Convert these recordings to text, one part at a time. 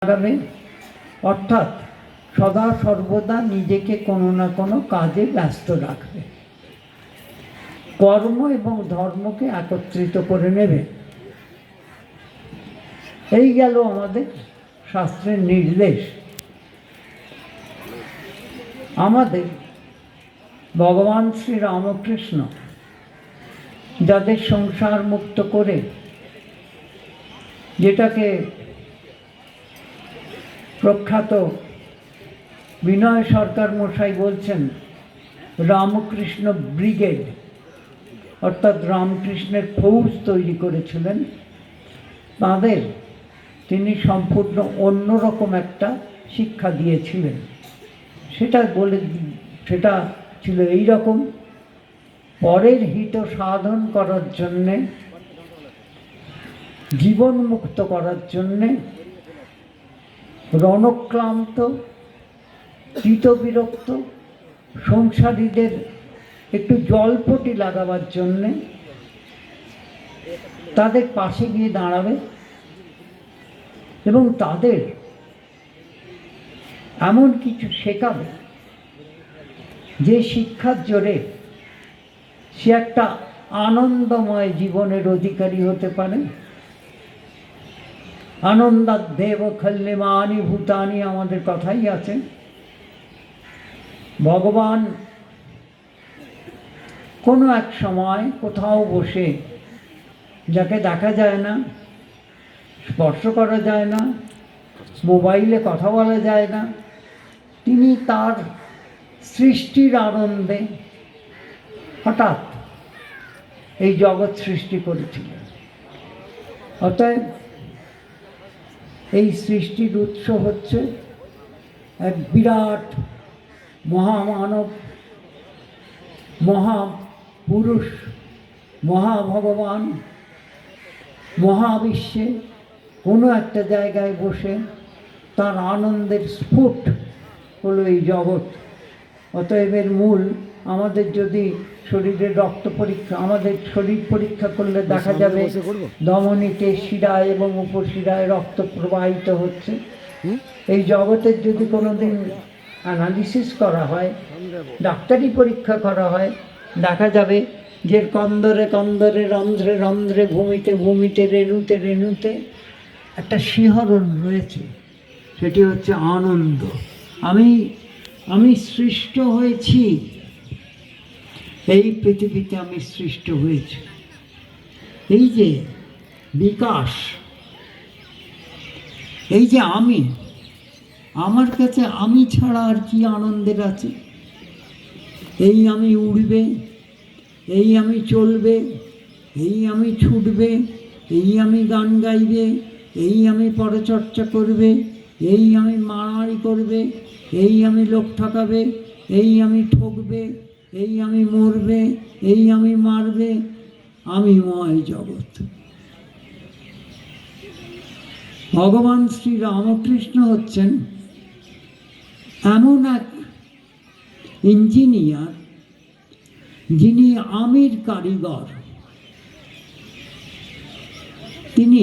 লাগাবে, অর্থাৎ সদা সর্বদা নিজেকে কোনো না কোনো কাজে ব্যস্ত রাখবে, কর্ম এবং ধর্মকে একত্রিত করে নেবে। এই গেল আমাদের শাস্ত্রের নির্দেশ। আমাদের ভগবান শ্রী রামকৃষ্ণ যাদের সংসার মুক্ত করে, যেটাকে প্রখ্যাত বিনয় সরকার মশাই বলছেন রামকৃষ্ণ ব্রিগেড, অর্থাৎ রামকৃষ্ণের ফৌজ তৈরি করেছিলেন, তাদের তিনি সম্পূর্ণ অন্যরকম একটা শিক্ষা দিয়েছিলেন। সেটা ছিল এই রকম: পরের হিত সাধন করার জন্যে, জীবন মুক্ত করার জন্যে, রণক্লান্ত চিতবিরক্ত সংসারীদের একটু জলপটি লাগাবার জন্যে তাদের পাশে গিয়ে দাঁড়াবে এবং তাদের এমন কিছু শেখাবে যে শিক্ষার জোরে সে একটা আনন্দময় জীবনের অধিকারী হতে পারে। আনন্দাদেব খল্লিমানি ভূতানি আমাদের কথাই আছে। ভগবান কোনো এক সময় কোথাও বসে, যাকে দেখা যায় না, স্পর্শ করা যায় না, মোবাইলে কথা বলা যায় না, তিনি তার সৃষ্টির আনন্দে হঠাৎ এই জগৎ সৃষ্টি করেছিলেন। অতএব এই সৃষ্টির উৎস হচ্ছে এক বিরাট মহামানব, মহাপুরুষ, মহাভগবান মহাবিশ্বে কোনো একটা জায়গায় বসে তার আনন্দের স্ফুট হলো এই জগৎ। অতএব এর মূল, আমাদের যদি শরীরের রক্ত পরীক্ষা, আমাদের শরীর পরীক্ষা করলে দেখা যাবে ধমনীতে, শিরায় এবং উপশিরায় রক্ত প্রবাহিত হচ্ছে। এই জগতের যদি কোনোদিন অ্যানালিসিস করা হয়, ডাক্তারি পরীক্ষা করা হয়, দেখা যাবে যে কন্দরে কন্দরে, রন্ধ্রে রন্ধ্রে, ভূমিতে ভূমিতে, রেণুতে রেণুতে একটা শিহরণ রয়েছে। সেটি হচ্ছে আনন্দ। আমি সৃষ্ট হয়েছি, এই পৃথিবীতে আমি সৃষ্ট হয়েছি। এই যে বিকাশ, এই যে আমার কাছে আমি ছাড়া আর কি আনন্দের আছে? এই আমি উড়বে, এই আমি চলবে, এই আমি ছুটবে, এই আমি গান গাইবে, এই আমি পরচর্চা করবে, এই আমি মারামারি করবে, এই আমি লোক ঠকাবে, এই আমি ঠকবে, এই আমি মরবে, এই আমি মারবে। আমি ময় জগৎ। ভগবান শ্রী রামকৃষ্ণ হচ্ছেন এমন এক ইঞ্জিনিয়ার যিনি আমির কারিগর। তিনি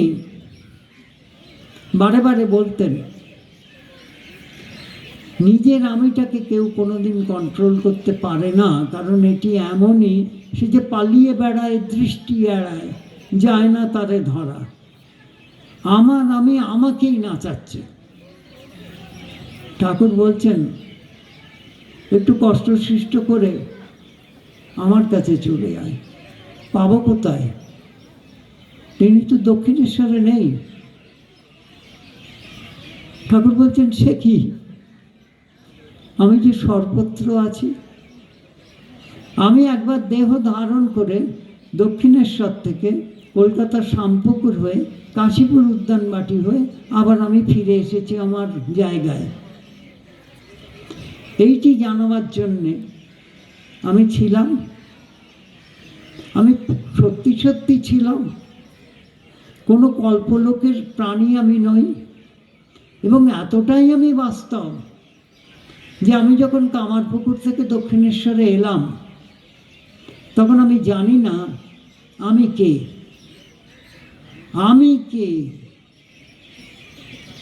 বারে বারে বলতেন, নিজের আমিটাকে কেউ কোনোদিন কন্ট্রোল করতে পারে না, কারণ এটি এমনই, সে যে পালিয়ে বেড়ায়, দৃষ্টি এড়ায়, যায় না তারে ধরা। আমার আমি আমাকেই নাচাচ্ছে। ঠাকুর বলছেন, একটু কষ্ট সৃষ্ট করে আমার কাছে চলে আয়। পাবো কোথায়? তিনি তো দক্ষিণেশ্বরে নেই। ঠাকুর বলছেন, সে কি? আমি যে সর্বত্র আছি। আমি একবার দেহ ধারণ করে দক্ষিণেশ্বর থেকে কলকাতার শ্যামপুকুর হয়ে, কাশীপুর উদ্যানবাটি হয়ে আবার আমি ফিরে এসেছি আমার জায়গায়। এইটি জানাবার জন্যে আমি ছিলাম, আমি সত্যি সত্যি ছিলাম, কোনো কল্পলোকের প্রাণী আমি নই। এবং এতটাই আমি বাস্তব যে আমি যখন কামারপুকুর থেকে দক্ষিণেশ্বরে এলাম, তখন আমি জানি না আমি কে।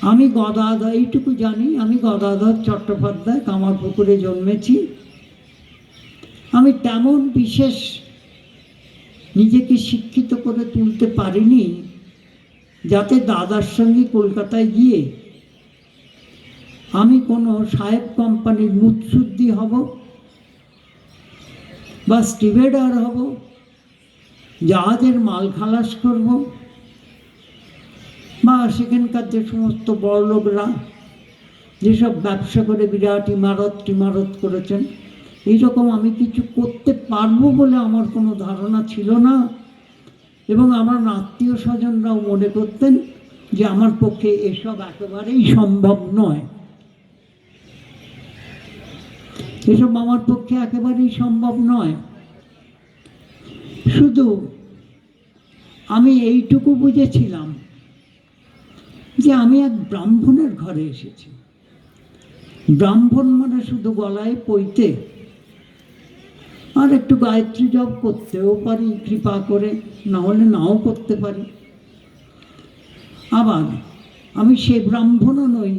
আমি গদাধর, এইটুকু জানি, আমি গদাধর চট্টোপাধ্যায় কামারপুকুরে জন্মেছি। আমি তেমন বিশেষ নিজেকে শিক্ষিত করে তুলতে পারিনি যাতে দাদার সঙ্গে কলকাতায় গিয়ে আমি কোনো সাহেব কোম্পানির মুৎসুদ্দি হব বা স্টিভেডার হব, জাহাজের মাল খালাস করব, বা সেখানকার যে সমস্ত বড়লোকরা যেসব ব্যবসা করে বিরাট ইমারত করেছেন, এইরকম আমি কিছু করতে পারবো বলে আমার কোনো ধারণা ছিল না। এবং আমার আত্মীয় স্বজনরাও মনে করতেন যে আমার পক্ষে এসব একেবারেই সম্ভব নয়, এসব আমার পক্ষে একেবারেই সম্ভব নয়। শুধু আমি এইটুকু বুঝেছিলাম যে আমি এক ব্রাহ্মণের ঘরে এসেছি। ব্রাহ্মণ মানে শুধু গলায় পইতে আর একটু গায়ত্রী জপ করতেও পারি কৃপা করে, না হলে নাও করতে পারি। আবার আমি সে ব্রাহ্মণও নই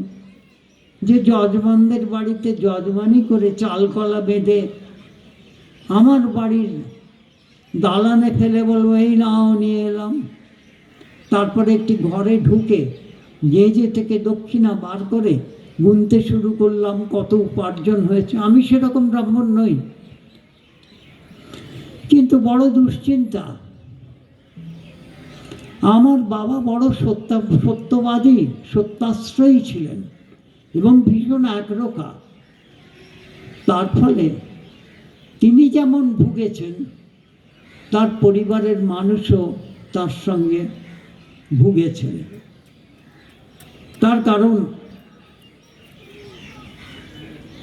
যে যজমানদের বাড়িতে যজমানি করে চালকলা বেঁধে আমার বাড়ির দালানে ফেলে বলবো এই নাও নিয়ে এলাম, তারপরে একটি ঘরে ঢুকে যে থেকে দক্ষিণা বার করে গুনতে শুরু করলাম কত উপার্জন হয়েছে। আমি সেরকম ব্রাহ্মণ নই, কিন্তু বড় দুশ্চিন্তা। আমার বাবা বড় সত্যবাদী, সত্যাশ্রয়ী ছিলেন এবং ভীষণ একরোখা। তার ফলে তিনি যেমন ভুগেছেন তার পরিবারের মানুষও তার সঙ্গে ভুগেছেন। তার কারণ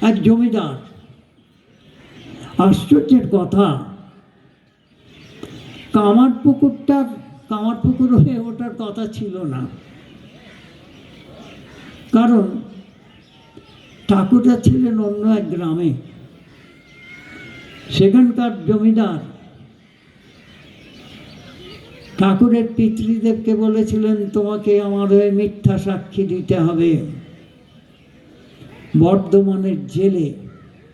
এক জমিদার, আশ্চর্যের কথা, কামারপুকুর হয়ে ওঠার কথা ছিল না, কারণ ঠাকুরদা ছিলেন অন্য এক গ্রামে। সেখানকার জমিদার ঠাকুরের পিতৃদেবকে বলেছিলেন তোমাকে আমার হয়ে মিথ্যা সাক্ষী দিতে হবে বর্ধমানের জেলে,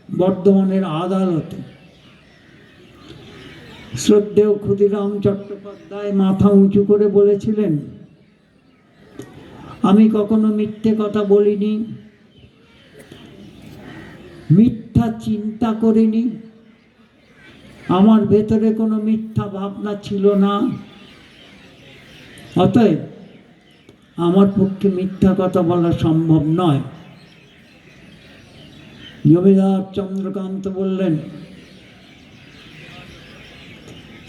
বর্ধমানের আদালতে। শ্রদ্ধেয় ক্ষুদিরাম চট্টোপাধ্যায় মাথা উঁচু করে বলেছিলেন আমি কখনো মিথ্যে কথা বলিনি, মিথ্যা চিন্তা করিনি, আমার ভেতরে কোনো মিথ্যা ভাবনা ছিল না, অতএব আমার পক্ষে মিথ্যা কথা বলা সম্ভব নয়। জমিদার চন্দ্রকান্ত বললেন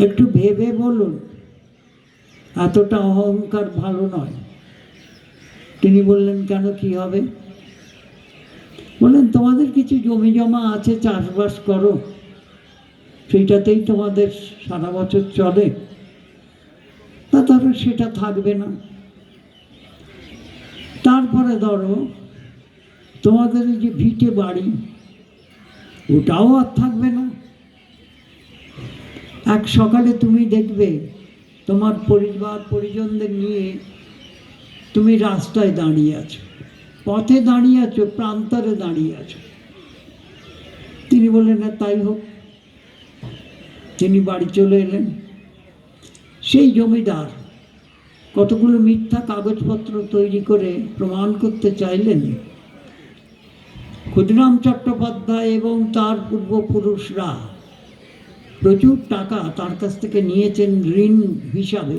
একটু ভেবে বলুন, এতটা অহংকার ভালো নয়। তিনি বললেন কেন, কি হবে? বললেন তোমাদের কিছু জমি জমা আছে, চাষবাস করো, সেইটাতেই তোমাদের সারা বছর চলে, তা ধরো সেটা থাকবে না। তারপরে ধরো তোমাদের যে ভিটে বাড়ি, ওটাও আর থাকবে না। এক সকালে তুমি দেখবে তোমার পরিবার পরিজনদের নিয়ে তুমি রাস্তায় দাঁড়িয়ে আছো, পথে দাঁড়িয়ে আছো, প্রান্তরে দাঁড়িয়ে আছো। তিনি বললেন না, তাই হোক। তিনি বাড়ি চলে এলেন। সেই জমিদার কতগুলো মিথ্যা কাগজপত্র তৈরি করে প্রমাণ করতে চাইলেন ক্ষুদিরাম চট্টোপাধ্যায় এবং তার পূর্বপুরুষরা প্রচুর টাকা তার কাছ থেকে নিয়েছেন ঋণ হিসাবে,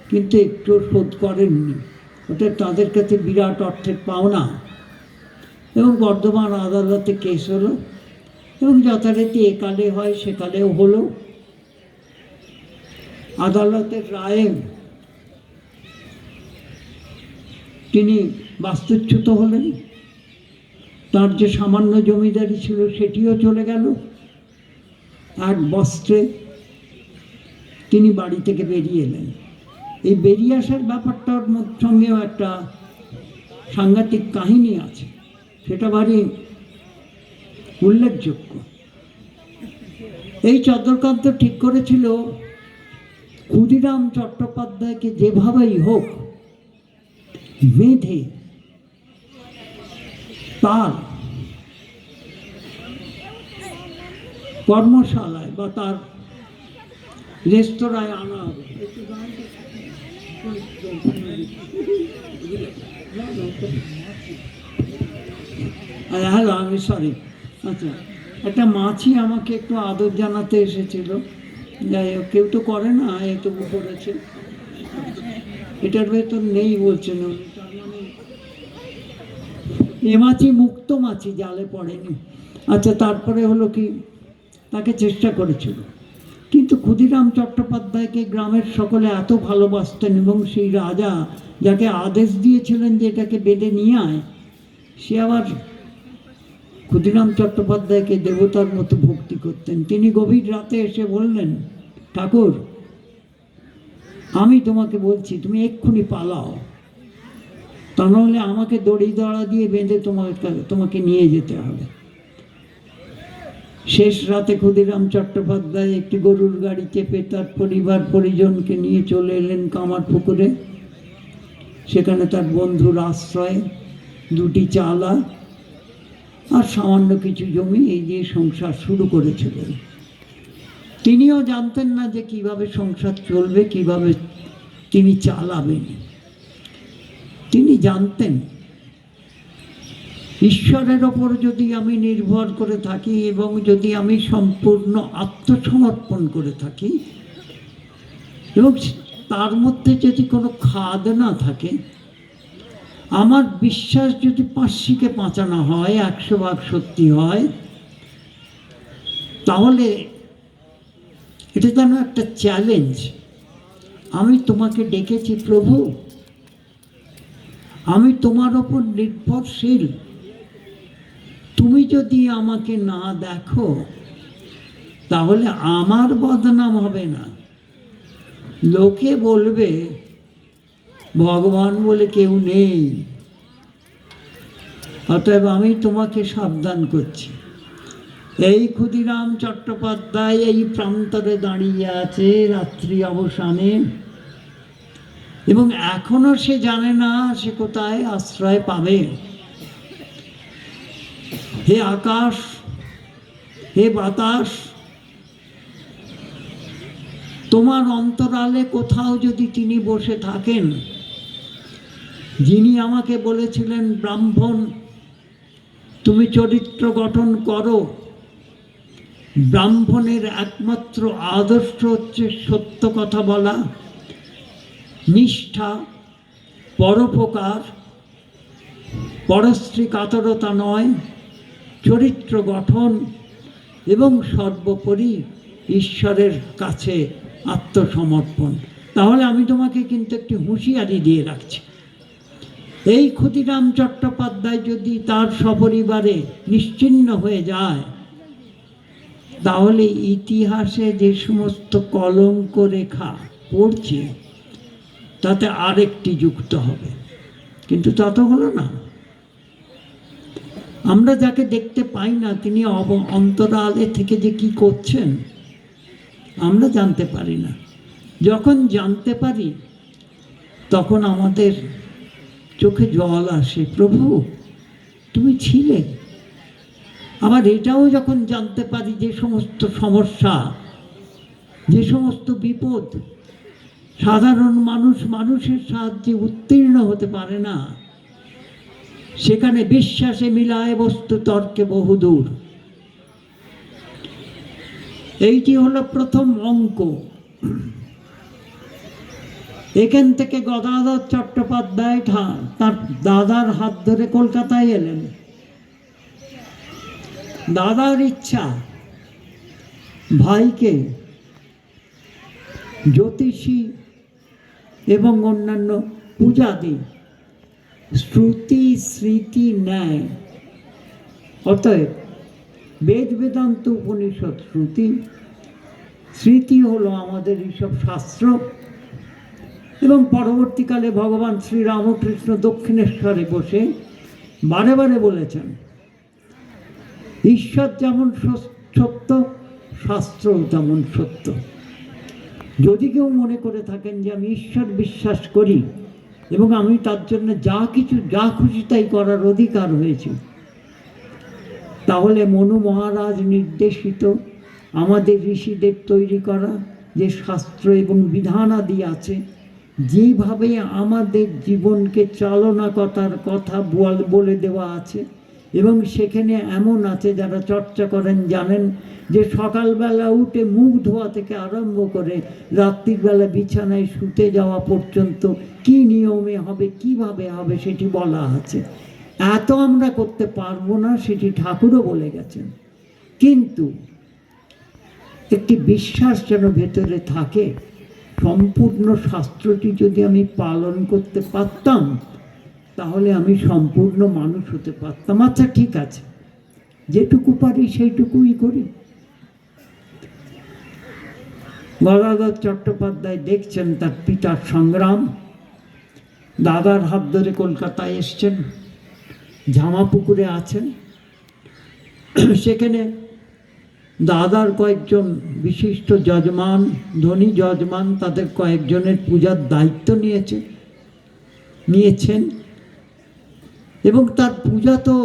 কিন্তু একটু শোধ করেননি। ওটা তাদের কাছে বিরাট অর্থের পাওনা। এবং বর্ধমান আদালতে কেস হলো এবং যথারীতি একালে হয় সেকালেও হলো। আদালতের রায়ে তিনি বাস্তুচ্যুত হলেন, তার যে সামান্য জমিদারি ছিল সেটিও চলে গেল। এক বস্ত্রে তিনি বাড়ি থেকে বেরিয়ে এলেন। এই বেরিয়ে আসার ব্যাপারটার সঙ্গেও একটা সাংঘাতিক কাহিনী আছে, সেটা ভারী উল্লেখযোগ্য। এই চন্দ্রকান্ত ঠিক করেছিল ক্ষুদিরাম চট্টোপাধ্যায়কে যেভাবেই হোক বেঁধে তার কর্মশালায় বা তার রেস্তোরাঁয় আনা হবে। হ্যালো, আমি সরি। আচ্ছা, একটা মাছি আমাকে একটু আদর জানাতে এসেছিল। যাই হোক, কেউ তো করে না, এটুকু করেছে। এটার ভেতর নেই বলছেন উনি, তার মানে এ মাছি মুক্ত মাছি, জালে পড়েনি। আচ্ছা, তারপরে হলো কি, তাকে চেষ্টা করেছিল, কিন্তু ক্ষুদিরাম চট্টোপাধ্যায়কে গ্রামের সকলে এত ভালোবাসতেন, এবং সেই রাজা যাকে আদেশ দিয়েছিলেন যে এটাকে বেঁধে নিয়ে আয়, সে আবার ক্ষুদিরাম চট্টোপাধ্যায়কে দেবতার মতো ভক্তি করতেন। তিনি গভীর রাতে এসে বললেন, ঠাকুর, আমি তোমাকে বলছি তুমি এক্ষুনি পালাও, তা নাহলে আমাকে দড়ি দড়া দিয়ে বেঁধে তোমাকে নিয়ে যেতে হবে। শেষ রাতে ক্ষুদিরাম চট্টোপাধ্যায় একটি গরুর গাড়ি চেপে তার পরিবার পরিজনকে নিয়ে চলে এলেন কামারপুকুরে। সেখানে তার বন্ধুর আশ্রয়, দুটি চালা আর সামান্য কিছু জমি, এই দিয়ে সংসার শুরু করেছিলেন। তিনিও জানতেন না যে কিভাবে সংসার চলবে, কিভাবে তিনি চালাবেন। তিনি জানতেন ঈশ্বরের ওপর যদি আমি নির্ভর করে থাকি এবং যদি আমি সম্পূর্ণ আত্মসমর্পণ করে থাকি এবং তার মধ্যে যদি কোনো খাদ না থাকে, আমার বিশ্বাস যদি ৫ পাঁচানো হয়, ১০০ সত্যি হয়, তাহলে এটা যেন একটা চ্যালেঞ্জ। আমি তোমাকে ডেকেছি প্রভু, আমি তোমার ওপর নির্ভরশীল, তুমি যদি আমাকে না দেখো তাহলে আমার বদনাম হবে না, লোকে বলবে ভগবান বলে কেউ নেই। অতএব আমি তোমাকে সাবধান করছি। এই ক্ষুদিরাম চট্টোপাধ্যায় এই প্রান্তরে দাঁড়িয়ে আছে রাত্রি অবসানে, এবং এখনো সে জানে না সে কোথায় আশ্রয় পাবে। হে আকাশ, হে বাতাস, তোমার অন্তরালে কোথাও যদি তিনি বসে থাকেন, যিনি আমাকে বলেছিলেন, ব্রাহ্মণ তুমি চরিত্র গঠন করো, ব্রাহ্মণের একমাত্র আদর্শ হচ্ছে সত্য কথা বলা, নিষ্ঠা, পরোপকার, পরশ্রী কাতরতা নয়, চরিত্র গঠন এবং সর্বোপরি ঈশ্বরের কাছে আত্মসমর্পণ। তাহলে আমি তোমাকে কিন্তু একটি হুঁশিয়ারি দিয়ে রাখছি, এই ক্ষুদিরাম চট্টোপাধ্যায় যদি তার সপরিবারে নিশ্চিহ্ন হয়ে যায়, তাহলে ইতিহাসে যে সমস্ত কলঙ্ক রেখা পড়ছে তাতে আরেকটি যুক্ত হবে। কিন্তু তা তো হলো না। আমরা যাকে দেখতে পাই না, তিনি অন্তরালে থেকে যে কি করছেন আমরা জানতে পারি না। যখন জানতে পারি তখন আমাদের চোখে জল আসে, প্রভু তুমি ছিলে। আবার এটাও যখন জানতে পারি যে সমস্ত সমস্যা, যে সমস্ত বিপদ সাধারণ মানুষের সাহায্যে উত্তীর্ণ হতে পারে না, সেখানে বিশ্বাসে মিলায় বস্তু তর্কে বহুদূর। এইটি হলো প্রথম অঙ্ক। এখান থেকে গদাধর চট্টোপাধ্যায় তার দাদার হাত ধরে কলকাতায় এলেন। দাদার ইচ্ছা ভাইকে জ্যোতিষী এবং অন্যান্য পূজাদি শ্রুতি স্মৃতি ন্যায়, অতএব বেদ বেদান্ত উপনিষদ শ্রুতি, স্মৃতি হলো আমাদের এইসব শাস্ত্র। এবং পরবর্তীকালে ভগবান শ্রীরামকৃষ্ণ দক্ষিণেশ্বরে বসে বারে বারে বলেছেন, ঈশ্বর যেমন সত্য, শাস্ত্রও তেমন সত্য। যদি কেউ মনে করে থাকেন যে আমি ঈশ্বর বিশ্বাস করি এবং আমি তার জন্য যা খুশি তাই করার অধিকার হয়েছে, তাহলে মনু মহারাজ নির্দেশিত আমাদের ঋষিদের তৈরি করা যে শাস্ত্র এবং বিধানাদি আছে, যেভাবে আমাদের জীবনকে চালনা করার কথা বলে দেওয়া আছে, এবং সেখানে এমন আছে, যারা চর্চা করেন জানেন, যে সকালবেলা উঠে মুখ ধোয়া থেকে আরম্ভ করে রাত্রিবেলা বিছানায় শুতে যাওয়া পর্যন্ত কি নিয়মে হবে, কিভাবে হবে, সেটি বলা আছে। এত আমরা করতে পারবো না, সেটি ঠাকুরও বলে গেছেন, কিন্তু একটি বিশ্বাস যেন ভেতরে থাকে। সম্পূর্ণ শাস্ত্রটি যদি আমি পালন করতে পারতাম, তাহলে আমি সম্পূর্ণ মানুষ হতে পারতাম। আচ্ছা, ঠিক আছে, যেটুকু পারি সেইটুকুই করি। গদাধর চট্টোপাধ্যায় দেখছেন তার পিতার সংগ্রাম। দাদার হাত ধরে কলকাতায় এসছেন, ঝামাপুকুরে আছেন। সেখানে দাদার কয়েকজন বিশিষ্ট যজমান, ধনী যজমান, তাদের কয়েকজনের পূজার দায়িত্ব নিয়েছেন, এবং তার পূজা তো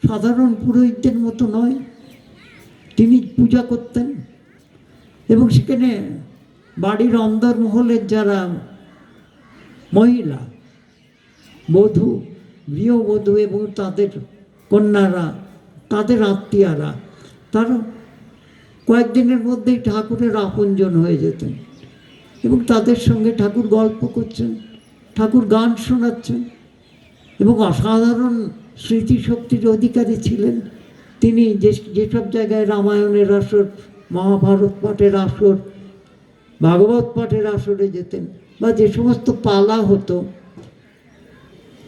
সাধারণ পুরোহিতদের মতো নয়, তিনি পূজা করতেন। এবং সেখানে বাড়ির অন্দরমহলের যারা মহিলা, বধূ, গৃহবধূ এবং তাদের কন্যারা, তাদের আত্মীয়ারা, তারা কয়েকদিনের মধ্যেই ঠাকুরের আপনজন হয়ে যেতেন, এবং তাদের সঙ্গে ঠাকুর গল্প করছেন, ঠাকুর গান শোনাচ্ছেন, এবং অসাধারণ স্মৃতিশক্তির অধিকারী ছিলেন তিনি। যেসব জায়গায় রামায়ণের আসর, মহাভারত পাঠের আসর, ভাগবত পাঠের আসরে যেতেন, বা যে সমস্ত পালা হতো,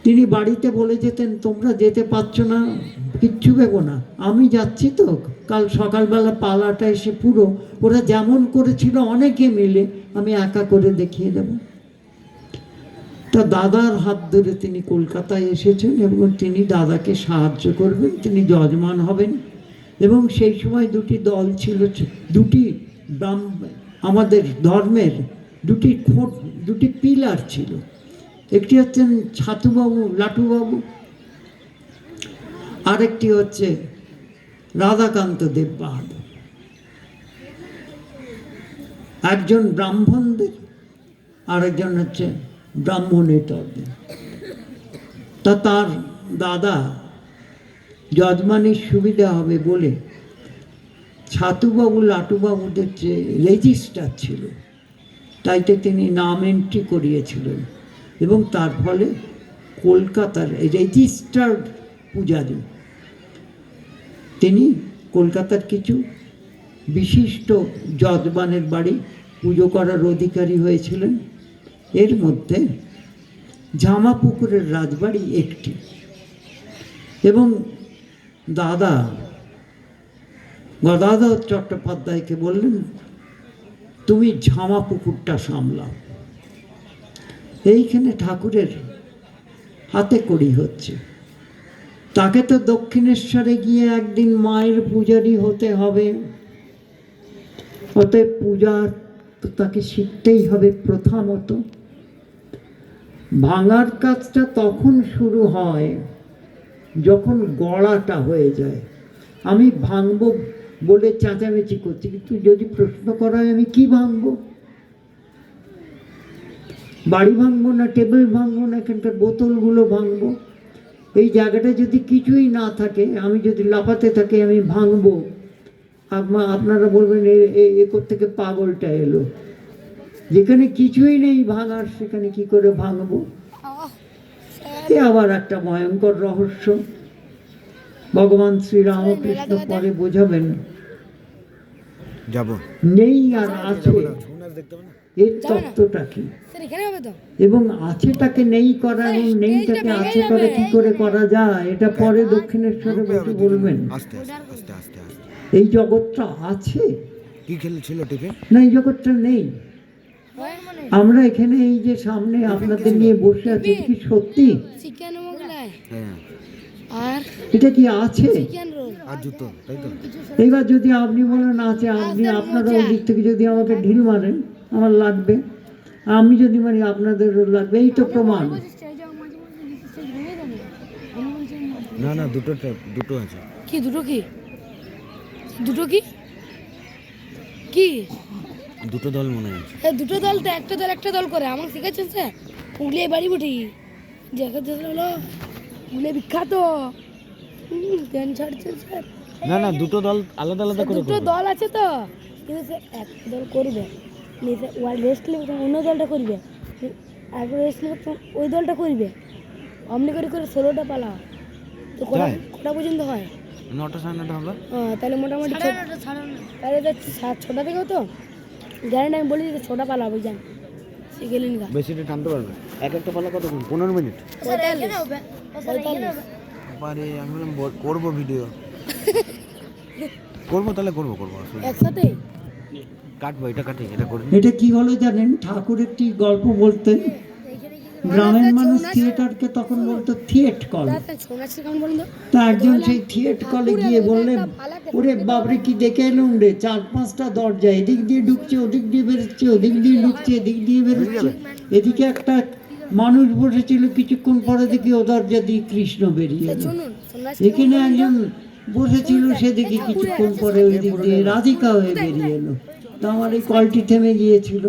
তিনি বাড়িতে বলে যেতেন, তোমরা যেতে পারছো না, কিচ্ছু ভেবো না, আমি যাচ্ছি তো, কাল সকালবেলা পালাটা এসে পুরো ওরা যেমন করেছিল অনেকে মিলে আমি একা করে দেখিয়ে দেব। তা দাদার হাত ধরে তিনি কলকাতায় এসেছেন, এবং তিনি দাদাকে সাহায্য করবেন, তিনি যজমান হবেন। এবং সেই সময় দুটি দল ছিল, দুটি আমাদের ধর্মের দুটি পিলার ছিল। একটি হচ্ছেন ছাতুবাবু, লাটুবাবু, আরেকটি হচ্ছে রাধাকান্ত দেব বাহাদুর। একজন ব্রাহ্মণদের, আরেকজন হচ্ছে ব্রাহ্মণেতরদের। তা তার দাদা যজমানের সুবিধা হবে বলে ছাতুবাবু, লাটুবাবুদের যে রেজিস্টার ছিল, তাইতে তিনি নাম এন্ট্রি করিয়েছিলেন, এবং তার ফলে কলকাতার রেজিস্টার্ড পূজারী তিনি কলকাতার কিছু বিশিষ্ট যজমানের বাড়ি পুজো করার অধিকারী হয়েছিলেন। এর মধ্যে ঝামাপুকুরের রাজবাড়ি একটি। এবং দাদা গদাধর চট্টোপাধ্যায়কে বললেন, তুমি ঝামাপুকুরটা সামলাও। এইখানে ঠাকুরের হাতে কড়ি হচ্ছে, তাকে তো দক্ষিণেশ্বরে গিয়ে একদিন মায়ের পূজারী হতে হবে, অতএব পূজা তো তাকে শিখতেই হবে। প্রথমত ভাঙার কাজটা তখন শুরু হয় যখন গড়াটা হয়ে যায়। আমি ভাঙবো বলে চেঁচামেচি করছি, কিন্তু যদি প্রশ্ন করা হয় আমি কি ভাঙবো, বাড়ি ভাঙবো না, টেবিল ভাঙবো না, এখানকার বোতলগুলো ভাঙবো, এই জায়গাটা যদি কিছুই না থাকে, আমি যদি লাফাতে থাকি আমি ভাঙবো, আপনারা বলবেন এ থেকে পাগলটা এলো। যেখানে কিছুই নেই ভাঙার, সেখানে কি করে ভাঙবো? এ আবার একটা ভয়ঙ্কর রহস্য, ভগবান শ্রীরামকৃষ্ণ পরে বোঝাবেন। নেই আর আছে, এর তত্ত্বটা কি, এবং আছেটাকে নেই করা এবং নেইটাকে আছে করে কি করে করা যায়, এটা পরে দক্ষিণেশ্বরে বসে বলবেন। এই জগৎটা আছে না, এই জগৎটা নেই। আমরা এখানে এই যে সামনে আপনাদের নিয়ে বসে আছি, কি সত্যি? এটা কি আছে? এইবার যদি আপনি বলেন আছে, আপনারা ওই দিক থেকে যদি আমাকে ঢিল মারেন আমার লাগবে, আমি যদি মারি আপনাদেরও লাগবে, এই তো প্রমাণ। না না, দুটো দুটো আছে। কি দুটো কি দুটো কি কি দুটো দল মনে হচ্ছে। দুটো দল তো একটা দল করে আমাকে শিখাচ্ছেন স্যার পুগলিয়ে বাড়ি বুটি জায়গা হলো পুগলে বিখ্যাত জ্ঞান ছাড়ছেন স্যার না না, দুটো দল আলাদা আলাদা করে দুটো করবে। দল আছে তো কিন্তু স্যার একটা দল করবে রেস্ট নেবে তখন অন্য দলটা করবে একবার রেস্ট নেবে তখন ওই দলটা করবে অমনি করে করে 16টা পালা তো কটা তাই? কটা পর্যন্ত হয় 9টা 9:30 হবে। তাহলে মোটামুটি তাহলে তো 6টা থেকেও তো গ্যারেন্টি আমি বলি যে 6টা পালা হবে যান শিখেলেন গা বেশিটা টানতে পারবে। এক একটা পালা কতক্ষণ? 15 মিনিট। 45 আরে আমি বললাম করবো ভিডিও। করবো তাহলে করবো আসলে। একসাথে কাটবো, এটা কাটি, এটা করি। এটা কি হলো জানেন, ঠাকুর একটি গল্প বলতেন, গ্রামের মানুষ থিয়েটারকে তখন বলতো থিয়েট কল। সোনাশ্রী কেমন বলুন তো তা একজন সেই থিয়েট কলে গিয়ে বললেন, ওরে বাবরে কি দেখে এলুম রে, 4-5টা দরজা, এদিক দিয়ে ঢুকছে, ওদিক দিয়ে বেরোচ্ছে, ওদিক দিয়ে ঢুকছে, এদিক দিয়ে বেরোচ্ছে, এদিকে একটা মানুষ বসেছিল, কিছুক্ষণ পরে দেখি ও দরজা দিয়ে কৃষ্ণ বেরিয়ে এলো। শুনুন সোনাশ্রী এখানে একজন বসেছিল, সেদিকে কিছুক্ষণ পরে ওই দিক দিয়ে রাধিকা হয়ে বেরিয়ে এলো। তা আমার এই কলটি থেমে গিয়েছিল।